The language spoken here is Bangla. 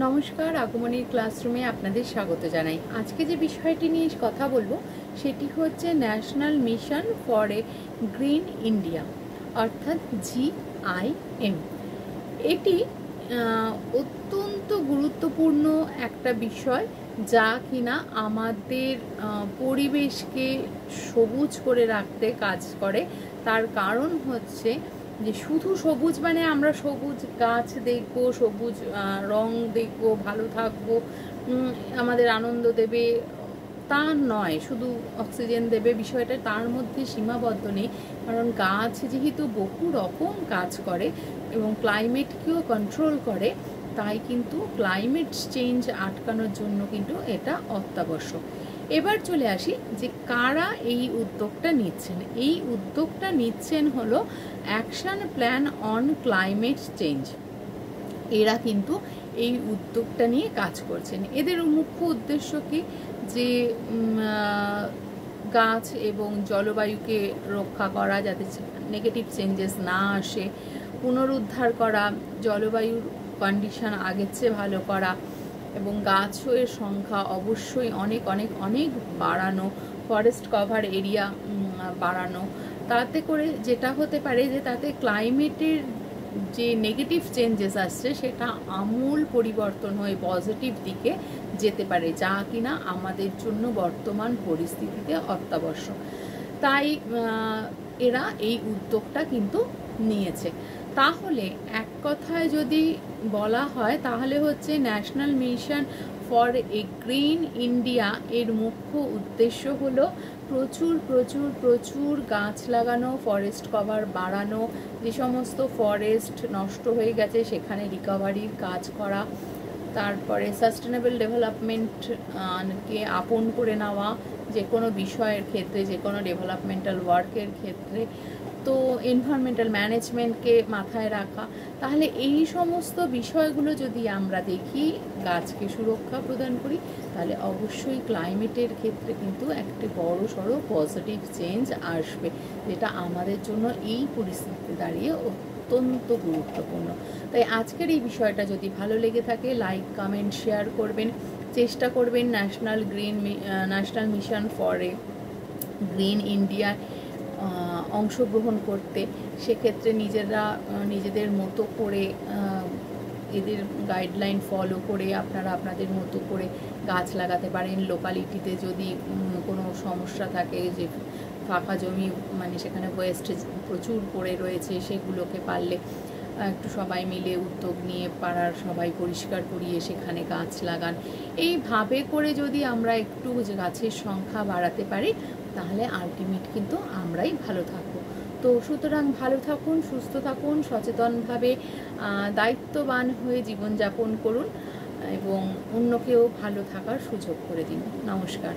নমস্কার, আগমনীর ক্লাসরুমে আপনাদের স্বাগত জানাই। আজকে যে বিষয়টি নিয়ে কথা বলবো সেটি হচ্ছে national mission for a green India, অর্থাৎ GIM। এটি অত্যন্ত গুরুত্বপূর্ণ একটা বিষয়, যা কিনা আমাদের পরিবেশকে সবুজ করে রাখতে কাজ করে। তার কারণ হচ্ছে যে শুধু সবুজ মানে আমরা সবুজ গাছ দেখব, সবুজ রং দেখব, ভালো থাকবো, আমাদের আনন্দ দেবে তা নয়। শুধু অক্সিজেন দেবে বিষয়টা তার মধ্যে সীমাবদ্ধ নেই, কারণ গাছ যেহেতু বহু রকম কাজ করে এবং ক্লাইমেটকেও কন্ট্রোল করে, তাই কিন্তু ক্লাইমেট চেঞ্জ আটকানোর জন্য কিন্তু এটা অত্যাবশ্যক। এবার চলে আসি যে কারা এই উদ্যোগটা নিচ্ছেন। এই উদ্যোগটা নিচ্ছেন হলো action plan on climate change. এরা কিন্তু এই উদ্যোগটা নিয়ে কাজ করছেন। এদের মুখ্য উদ্দেশ্য কি, যে গাছ এবং জলবায়ুকে রক্ষা করা, যাতে নেগেটিভ চেঞ্জেস না আসে, পুনরুদ্ধার করা, জলবায়ুর কন্ডিশন আগের চেয়ে ভালো করা এবং গাছের সংখ্যা অবশ্যই অনেক অনেক অনেক বাড়ানো, ফরেস্ট কভার এরিয়া বাড়ানো। তাতে করে যেটা হতে পারে যে তাতে ক্লাইমেটের যে নেগেটিভ চেঞ্জেস আসছে সেটা আমূল পরিবর্তন হয়ে পজিটিভ দিকে যেতে পারে, যা কিনা আমাদের জন্য বর্তমান পরিস্থিতিতে অত্যাবশ্যক। তাই এরা এই উদ্যোগটা কিন্তু নিয়েছে। তাহলে এক কথায় যদি বলা হয় তাহলে হচ্ছে national mission for a green India এর মুখ্য উদ্দেশ্য হলো প্রচুর প্রচুর প্রচুর গাছ লাগানো, ফরেস্ট কভার বাড়ানো, যে সমস্ত ফরেস্ট নষ্ট হয়ে গেছে সেখানে রিকভারির কাজ করা, তারপরে সাস্টেনেবল ডেভেলপমেন্টকে আপন করে নেওয়া যে কোনো বিষয়ের ক্ষেত্রে, যে কোনো ডেভেলপমেন্টাল ওয়ার্কের ক্ষেত্রে, তো এনভায়রনমেন্টাল ম্যানেজমেন্টকে মাথায় রাখা। তাহলে এই সমস্ত বিষয়গুলো যদি আমরা দেখি, গাছকে সুরক্ষা প্রদান করি, তাহলে অবশ্যই ক্লাইমেটের ক্ষেত্রে কিন্তু একটি বড় সড়ো পজিটিভ চেঞ্জ আসবে, যেটা আমাদের জন্য এই পরিস্থিতিতে দাঁড়িয়ে অত্যন্ত গুরুত্বপূর্ণ। তাই আজকের এই বিষয়টা যদি ভালো লেগে থাকে, লাইক, কমেন্ট, শেয়ার করবেন। চেষ্টা করবেন national mission for a green India অংশগ্রহণ করতে। সেক্ষেত্রে নিজেদের মতো করে এদের গাইডলাইন ফলো করে আপনারা আপনাদের মতো করে গাছ লাগাতে পারেন। লোকালিটিতে যদি কোনো সমস্যা থাকে, যে ফাঁকা জমি মানে সেখানে ওয়েস্ট প্রচুর পড়ে রয়েছে, সেগুলোকে পারলে একটু সবাই মিলে উদ্যোগ নিয়ে পাড়ার সবাই পরিষ্কার করিয়ে সেখানে গাছ লাগান। এইভাবে করে যদি আমরা একটু গাছের সংখ্যা বাড়াতে পারি, তাহলে আলটিমেট কিন্তু আমরাই ভালো থাকবো। তো সুতরাং ভালো থাকুন, সুস্থ থাকুন, সচেতনভাবে দায়িত্ববান হয়ে জীবনযাপন করুন এবং অন্যকেও ভালো থাকার সুযোগ করে দিন। নমস্কার।